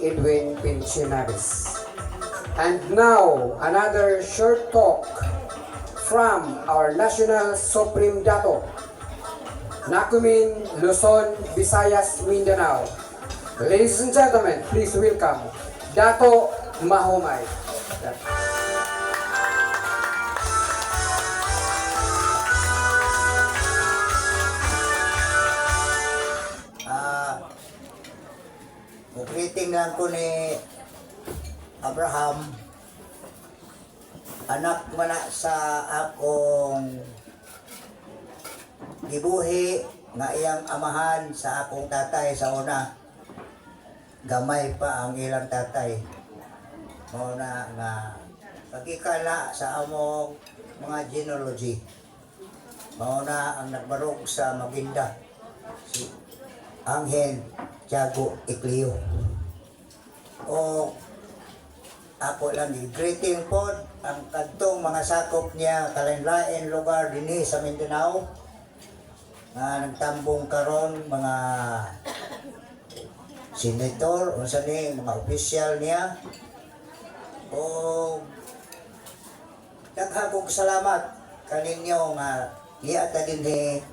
Edwin Pensionaris. And now, another short talk from our National Supreme Dato, Nakumin, Luzon, Visayas, Mindanao. Ladies and gentlemen, please welcome Dato Mahumay. Greeting lang ko ni Abraham, anak man sa akong gibuhi nga iyang amahan sa akong tatay sa una. Gamay pa ang ilang tatay. Mauna nga pagkikala sa among mga genealogy. Mauna ang nagbarog sa Maginda, si Angel Tiago Icleo. O ako lang greeting po ang kadtong mga sakop niya kalain-lain lugar dinhi sa Mindanao nga nagtambong karon mga senator o sa ni mga opisyal niya. O daghang kong salamat kaninyo nga giata dinhi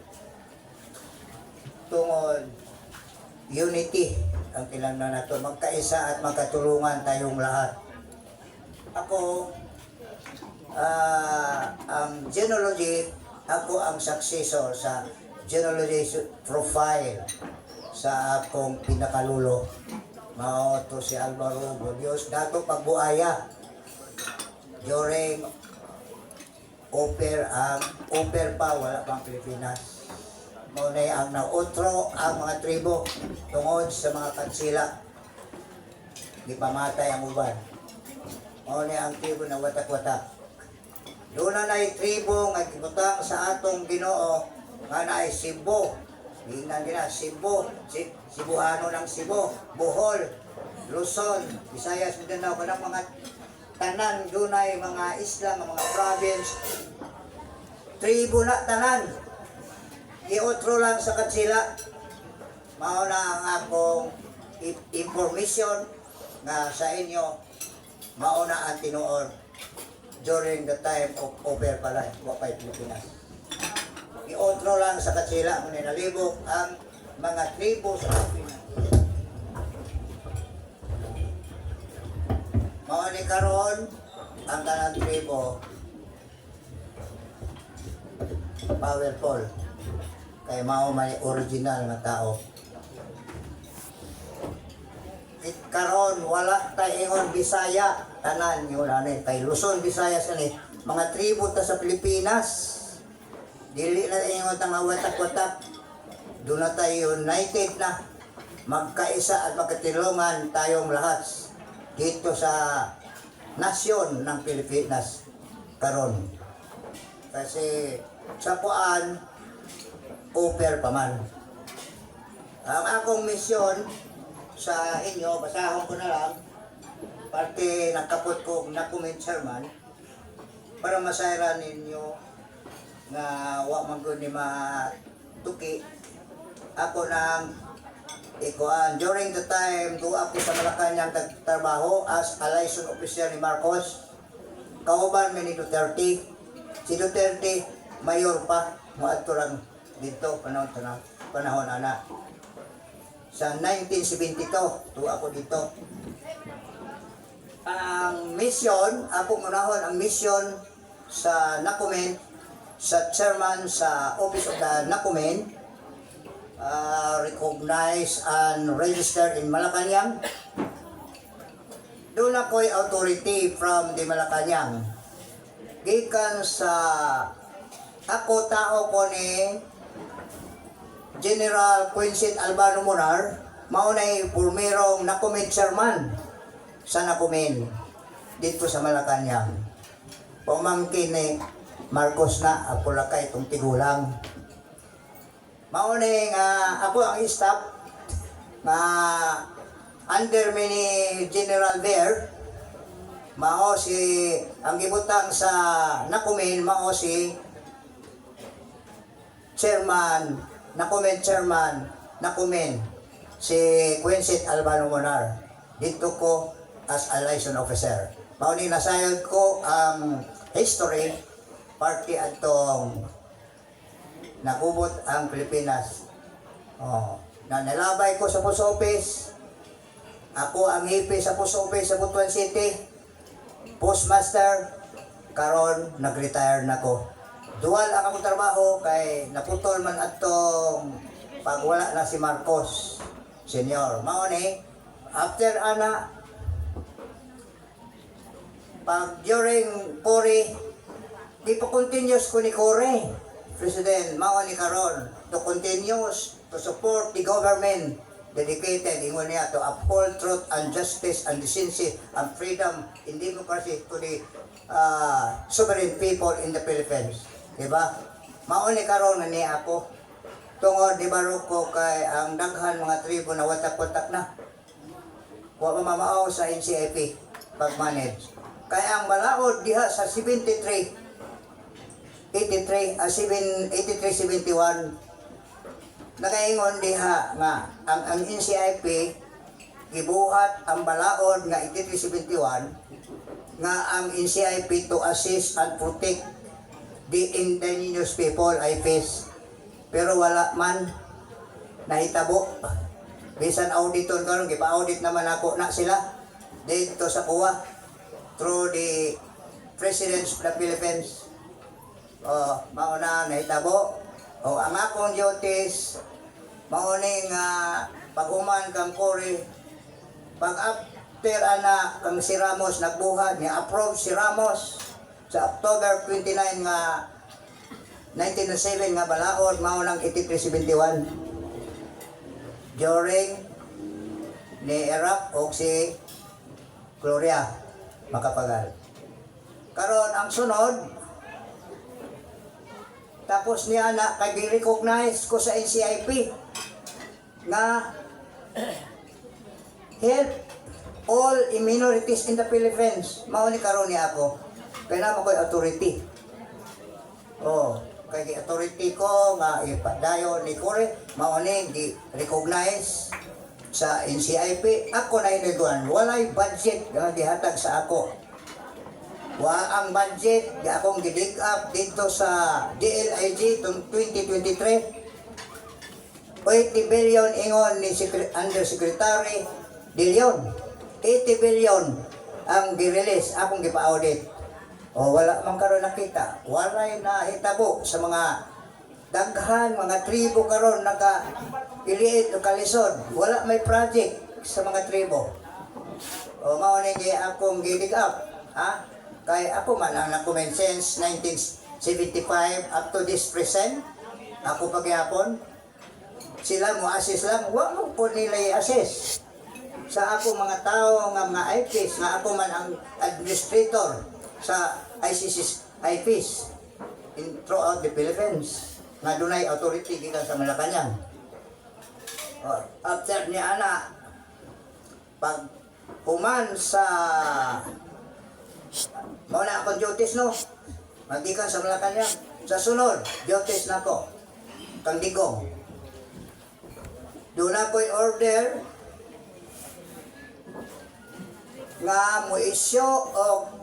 tungod unity ang kinahanglan nato, magkaisa at magkatulungan tayong lahat. Ako ang genealogy, ako ang successor sa genealogy profile sa akong pinakalulo. Mao to si Alvaro Bodios, dato pagbuaya during Oper pa, wala pang Pilipinas. Maunay ang nautro ang mga tribo tungod sa mga kansila. Di pamatay ang uban. Maunay ang tribo na watak-watak. Doon na tribo nga gibutang sa atong Ginoo nga naay Cebu. Hingnan gina Cebu, Cebuano ng Cebu, Bohol, Luzon, Visayas, Mindanao, kanang mga tanan dunay mga isla, mga province. Tribo na tanan. Iotro lang sa kansila. Mao na ang akong information nga sa inyo, mao na ang tinuod during the time of Oper pala, Wapay Pilipinas. Iotro lang sa kansila kung nalibog ang mga tribo sa Pilipinas. Mao ni karon ang tanang tribo powerful. Kay mao may original nga tao. Karon wala tay ingon Bisaya tanan yun ani kay Luzon, Visayas ani mga tribo ta sa Pilipinas. Dili na ingon ta nga watak-watak. Doon na tayo united na magkaisa at magkatulungan tayong lahat dito sa nasyon ng Pilipinas karon. Kasi sa puan Oper pa man. Ang akong misyon sa inyo, basahon ko na lang, parte nagkapot ko Nakumin chairman, para masayran ninyo nga wa man gud ni matuki. Ako nang ikuan during the time do ako sa Malacanang nagtrabaho as a liaison official ni Marcos. Kauban mi ni Duterte. Si Duterte mayor pa moadto lang dito panahon ana sa 1972 to ako dito. Ang mission, ako unahon ang mission sa Nakumin, sa chairman sa Office of the Nakumin, recognized and registered in Malacanang. Doon ako'y authority from the Malacanang. Gikan sa ako tao ko ni General Quincy Albano Monar, maunay pulmerong Nakumin chairman sa Nakumin dito sa Malacanang. Pumangkin ni Marcos na ako lakay itong tigulang. Maunay ako ang staff na under me ni General Bear. Mao si ang gibutang sa Nakumin, mao si Nakumin chairman, Nakumin, si Quincy Albano Monar. dito ko as a liaison officer. Mauni nasayod ko ang history party atong nakubot ang Pilipinas. Na nalabay ko sa post office. Ako ang hipi sa post office sa Butuan City. Postmaster, karon nag-retire na ko. Dual ang akong trabaho kay naputol man atong pagwala na si Marcos Senior. Mao ni after ana pag during Cory di pa continuous ko ni Cory President mao ni karon to continuous to support the government dedicated ingon niya to uphold truth and justice and decency and freedom in democracy to the sovereign people in the Philippines. Diba? Mao ni karon na ni ako tungod di baro ko kay ang daghan mga tribo na watak-watak na. Wa mamamaaw sa NCIP pag-manage. Kaya ang balaod diha sa 73 71 nakaingon diha nga ang NCIP gibuhat ang balaod nga 8371 nga ang NCIP to assist and protect the indigenous people IPs pero wala man nahitabo bisan auditor karon gipa-audit naman ako na sila dito sa kuwa through the President of the Philippines mauna nahitabo ang akong duties mauning pag-human kang Cory pag after ana kang si Ramos nagbuhat ni approve si Ramos sa October 29 nga 1907 nga balaod mao nang 8371 during ni Iraq o si Gloria Macapagal. Karon ang sunod tapos niya na kay recognize ko sa NCIP nga help all minorities in the Philippines. Mao ni karon niya ako. Kaya naman ko'y authority. Kay authority ko nga ipadayo ni Cory mao ni di-recognize sa NCIP. Ako na iniguan. Walay budget nga gihatag sa ako. Wa ang budget di akong gidig up dito sa DLIG 2023 80 billion ingon ni Undersecretary Dilion 80 billion ang gi-release akong gipa-audit wala man karon nakita walay na hitabo sa mga daghan mga tribo karon naka iliit o kalisod wala may project sa mga tribo mao ni akong gidig up kay ako man ang nakumen since 1975 up to this present. Ako pagyapon. Sila mo assist lang. Huwag mo po nila i-assist. Sa ako mga tao nga mga IPs, nga ako man ang administrator sa ICC IPs throughout the Philippines. Nga dunay authority gikan sa Malacanang. After ni ana, pag human sa mauna akong duties no magikan sa Malacanang sa sunod duties na ko kang Digong doon ako'y order nga mo issue of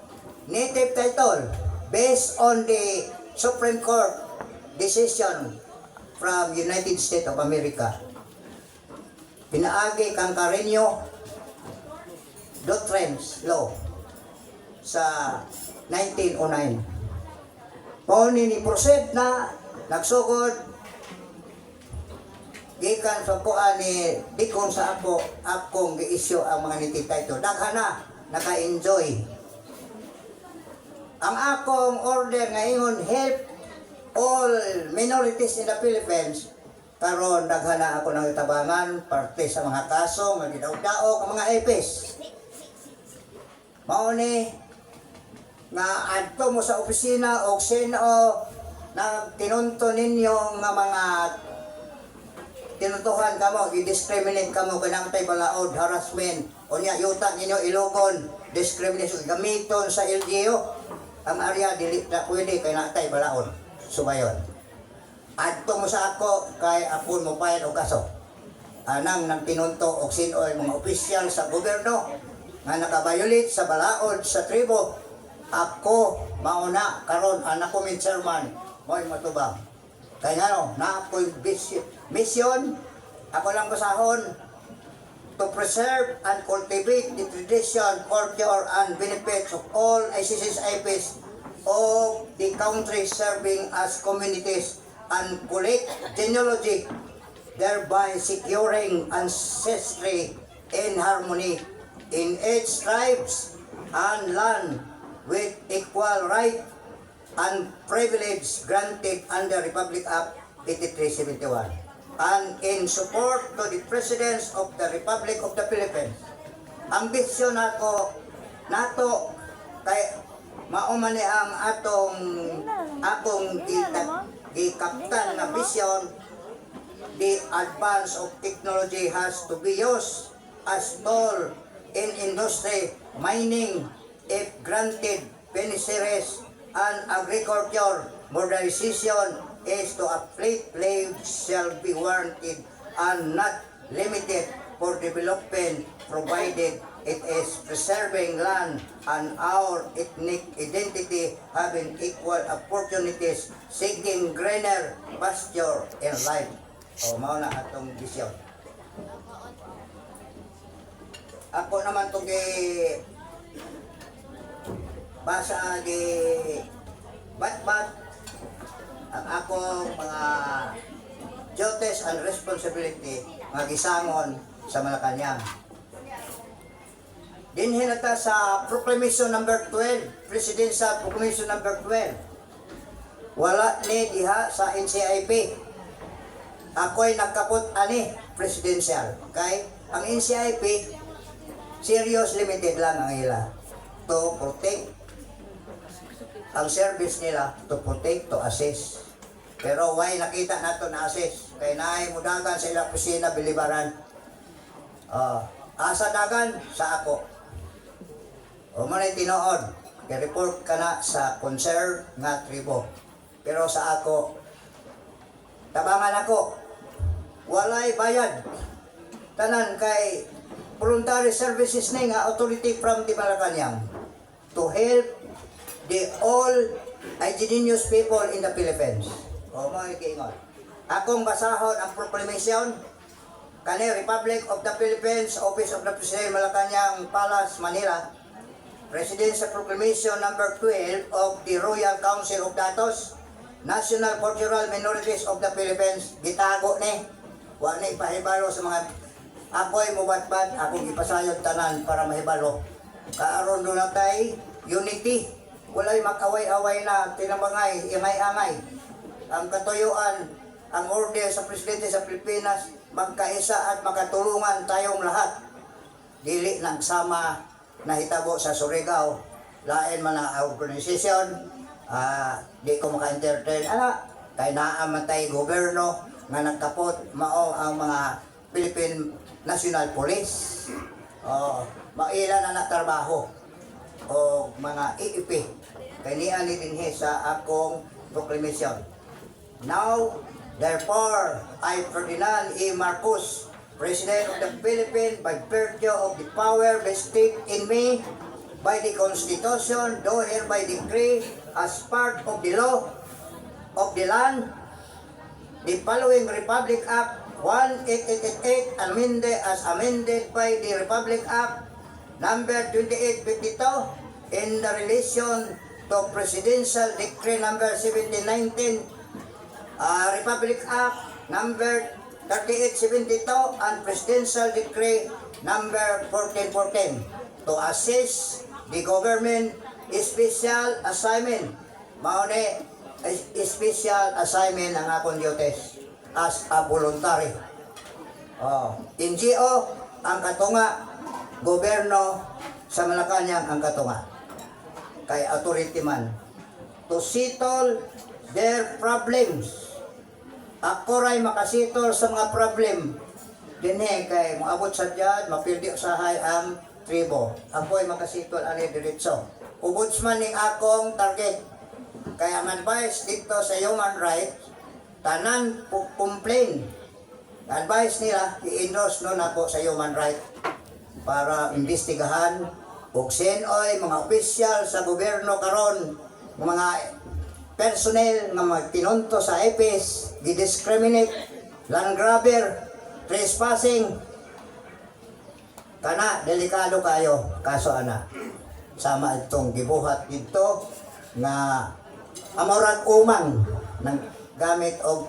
native title based on the Supreme Court decision from United States of America pinaagi kang Carreño Doctrines Law sa 1909. Pauni ni proceed na nagsugod gikan sa kuan ni Dikon sa akong gi-issue ang mga native title. Daghan na naka-enjoy. Ang akong order nga ingon help all minorities in the Philippines karon daghan na ako nang itabangan parte sa mga kaso nga gidaog-daog ang mga EPs. Mao ni nga adto mo sa opisina o sino na tinunto ninyo nga mga tinuntuhan kamo, i-discriminate kamo kanang tay balaod, harassment o niya yuta ninyo ilogon, discrimination gamiton sa LGU ang area dili na pwede kay natay balaod sumayon adto mo sa ako kay apon mo file og kaso anang nang tinunto og sino ay mga opisyal sa gobyerno nga nakabayulit sa balaod sa tribo. Ako mauna karon anak ko min chairman mo'y matubang. Kaya nga no, na ako'y mission, ako lang basahon, to preserve and cultivate the tradition, culture, and benefits of all ICC's IPs of the country serving as communities and collect genealogy, thereby securing ancestry in harmony in each tribes and land with equal right and privilege granted under Republic Act 8371, and in support to the Presidents of the Republic of the Philippines. Ambisyon nato kay maumani ang akong gikaptan na vision. The advance of technology has to be used as tool in industry, mining, if granted beneficiaries, and agriculture. Modernization is to a fleet slave shall be warranted and not limited for development, provided it is preserving land and our ethnic identity, having equal opportunities, seeking greener pasture in life. O mao na atong vision. Ako naman itong basa di bat-bat ang akong mga duties and responsibility nga gisangon sa Malacañang. Dinhi na ta sa Proclamation number 12, Presidential Proclamation number 12. Wala ni diha sa NCIP. Ako'y nagkapot ani presidential. Okay? Ang NCIP, serious limited lang ang ila to protect ang service nila, to protect, to assist. Pero why nakita nato na assist? Kaya naay mudagan sa ilang opisina, bilibaran. Asa dagan sa ako. O mo na tinuod, i-report ka na sa concern nga tribo. Pero sa ako, tabangan ako, walay bayad. Tanan kay voluntary services ni nga authority from the Malacañang to help the all indigenous people in the Philippines. O mga ikiingon. Akong basahon ang proclamation kani Republic of the Philippines, Office of the President, Malacañang Palace, Manila. Presidential Proclamation number 12 of the Royal Council of Datos, National Cultural Minorities of the Philippines. Gitago ni. Wa ni pahibalo sa mga ako'y mubatbat, akong ipasayod tanan para mahibalo. Kaaron doon na tayo, unity. Walay makaway-away na, tinabangay, imay-angay. Ang katuyuan, ang order sa Presidente sa Pilipinas, magkaisa at makatulungan tayong lahat. Dili nagsama na hitabo sa Surigao, lain man ang organisasyon, di ko maka-entertain. Kay naamatay gobyerno nga nagkapot mao ang mga Philippine National Police. Maila na natrabaho o mga IIP. Kaya niya dinhi sa akong proclamation. Now, therefore, I, Ferdinand E. Marcos, President of the Philippines, by virtue of the power vested in me by the Constitution, do hereby decree as part of the law of the land, the following Republic Act 1888 amended by the Republic Act number 2852 in the relation to Presidential Decree number 1719, Republic Act number 3872 and Presidential Decree number 1414 to assist the government special assignment. Maune special assignment ang akong duties as a voluntary. NGO ang katunga, gobyerno sa Malacañang ang katunga. Kay authority man. To settle their problems. Ako ray makasitol sa mga problem. Dinhe kay moabot sa dyan, mapildi usahay ang tribo. Ako ay makasitol ani diretso. Ombudsman ning akong target. Kaya ang advice dito sa human rights, tanan complain Advice nila, i-endorse no na po sa human right para imbestigahan ug sinoy mga opisyal sa gobyerno karon, mga personnel nga magpinunto sa EPS, gidiscriminate, land grabber, trespassing, kana delikado kayo kaso ana. Sama itong gibuhat dito nga amorag umang ng gamit og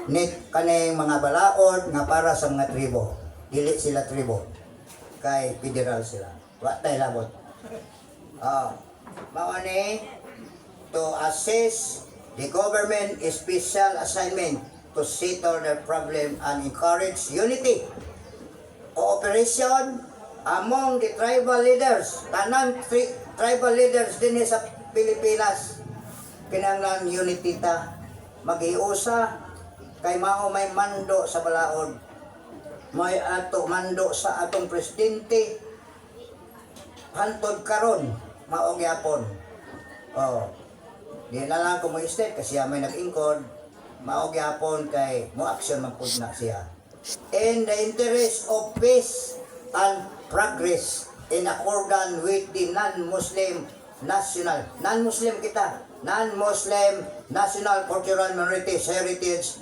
net kaning mga balaod nga para sa mga tribo. Dili sila tribo. Kay federal sila. Wa tay labot. Mao ni to assess the government special assignment to settle their problem and encourage unity, cooperation among the tribal leaders. Tanan tribal leaders din sa Pilipinas. Kinahanglan unity ta, mag-iusa kay mao may mando sa balaod. May ato mando sa atong presidente hantod karon mao gyapon. Di na lang ko mo state kasi may nag-ingkod mao gyapon kay mo action man pud na siya. In the interest of peace and progress in accordance with the non-Muslim national cultural minorities heritage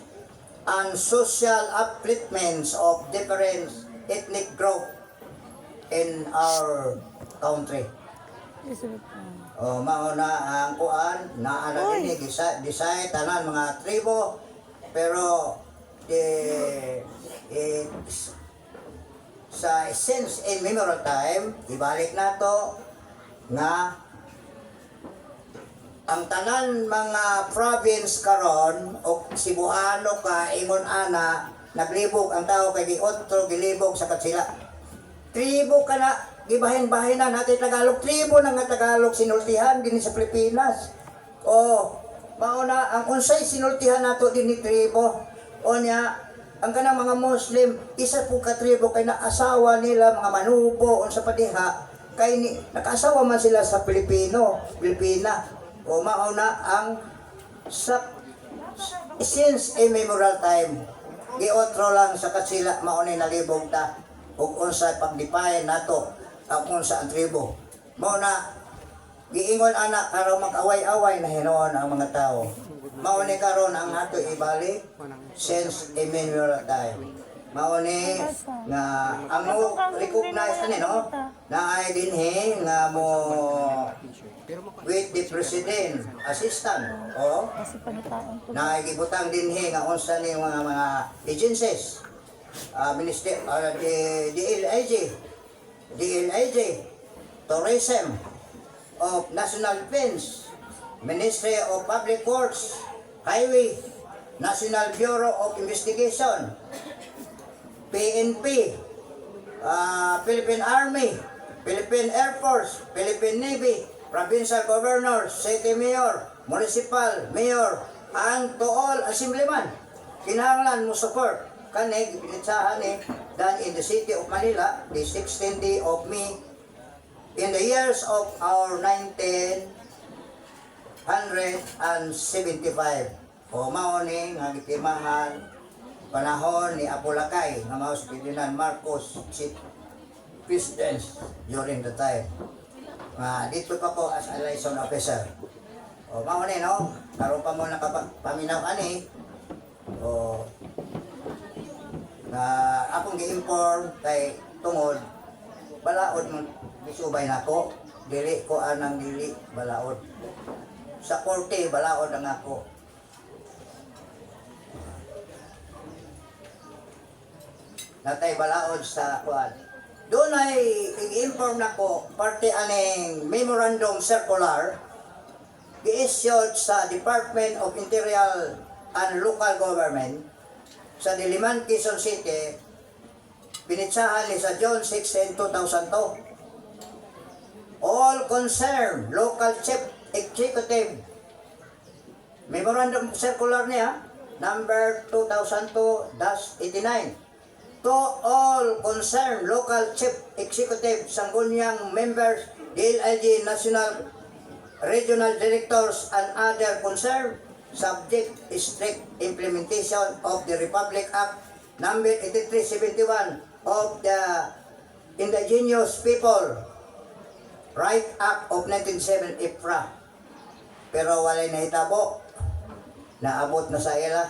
and social upliftments of different ethnic group in our country. Mao na ang kuan naala ni disay tanan mga tribo pero sa since in memorial time ibalik nato nga ang tanan mga province karon o Cebuano ka ingon ana naglibog ang tao kay giotro gilibog sa katsila. Tribo kana gibahin-bahinan natin Tagalog, tribo na nga Tagalog sinultihan din sa Pilipinas. Mao na ang unsay sinultihan nato din ni tribo. Nya ang kanang mga Muslim isa po ka tribo kay naasawa nila mga manubo unsa pa diha kay nakaasawa man sila sa Pilipina. Mao na ang since a memorial time giotro lang sa katsila mao ni nalibog ta ug unsa pagdipayan nato ang unsa ang tribo mao na giingon ana karon mag-away-away na hinuon ang mga tao mao ni karon ang ato ibalik since a memorial time mao ni nga ang mo recognize ani no na ay dinhi nga mo with the president assistant na gibutang dinhi nga unsa ni mga agencies minister DLIG Tourism of National Defense, Ministry of Public Works, Highway, National Bureau of Investigation, PNP, Philippine Army, Philippine Air Force, Philippine Navy, Provincial Governor, City Mayor, Municipal Mayor, and to all assemblyman. Kinahanglan mo support. Kani, pinitsahan done in the city of Manila, the 16th day of May, in the years of our 1975. Mao ni nga gitimahan panahon ni Apolacay nga mao si Ferdinand Marcos chief president during the time. Dito pa ko as a liaison officer. Mao ni no, karon pa mo nakapaminaw ani. Akong gi-inform kay tungod balaod mo bisubay nako, dili ko anang dili balaod. Sa korte balaod ang ako. Natay balaod sa kuan. Doon ay i-inform nako parte aning memorandum circular gi-issued sa Department of Interior and Local Government sa Diliman, Quezon City, pinitsahan ni sa June 16, 2002. All concerned local chief executive memorandum circular niya number 2002-89 to all concerned local chief executive sangguniang members DLIG national regional directors and other concerned subject strict implementation of the Republic Act number 8371 of the Indigenous People Right Act of 1907 IFRA. Pero walay nahitabo, naabot na sa ila.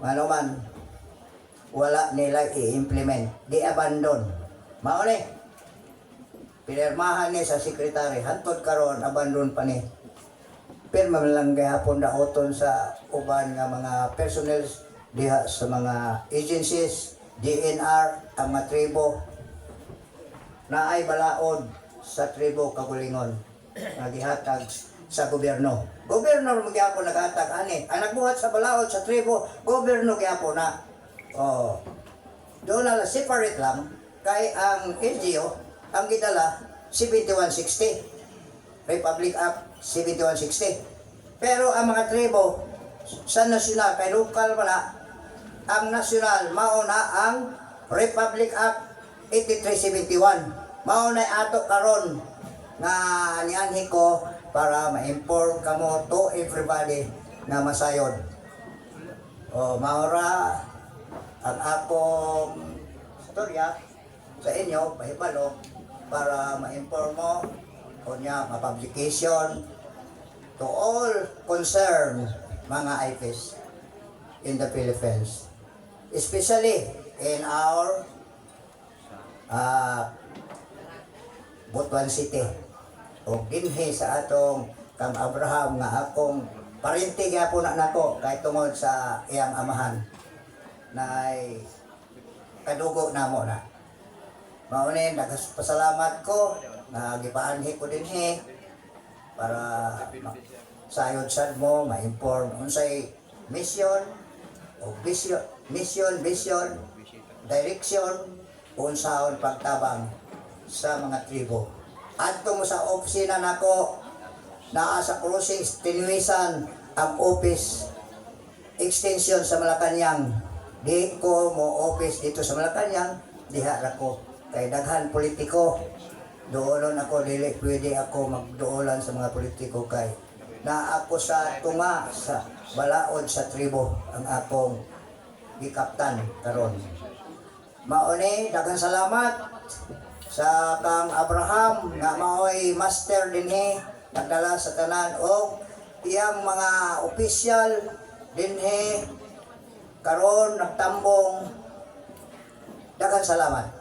Ano man, wala nila i-implement, di-abandon. Mauni, pinirmahan ni sa sekretary, hantod karon abandon pa ni. Pirma man lang gayapon daoton sa uban nga mga personnel diha sa mga agencies, DNR, ang mga tribo na ay balaod sa tribo Kagulingon nga gihatag sa gobyerno. Gobyerno magyapon naghatag ani. Ang nagbuhat sa balaod sa tribo, gobyerno gyapon na. Oh. Doon na separate lang kay ang LGU ang gidala 7160. Republic Act 7160. Pero ang mga tribo sa nasyonal kay lokal wala, ang nasyonal mauna ang Republic Act 8371. Mauna ato karon nga nianhi ko para ma-inform kamo to everybody na masayod. O maura ang akong storya sa inyo pahibalo para ma-inform mo o niya ma-publication to all concerned mga IPs in the Philippines, especially in our Butuan City o dinhi sa atong Kang Abraham nga akong parinti gyapon na nako kay tungod sa iyang amahan na kadugo namo na. Mauni nagpasalamat ko na gipaanhi ko dinhi para sayod sad mo ma-inform unsay mission o vision, direction unsaon pagtabang sa mga tribo. Adto mo sa opisina nako naa sa crossing tinuisan ang office extension sa Malacañang. Di ko mo office dito sa Malacañang, diha ra ko kay daghan politiko. Doolon ako dili pwede ako magdoolan sa mga politiko kay na ako sa tunga sa balaod sa tribo ang akong gikaptan karon. Mauni daghang salamat sa Kang Abraham nga maoy master dinhi nagdala sa tanan o iyang mga opisyal dinhi karon nagtambong. Daghang salamat.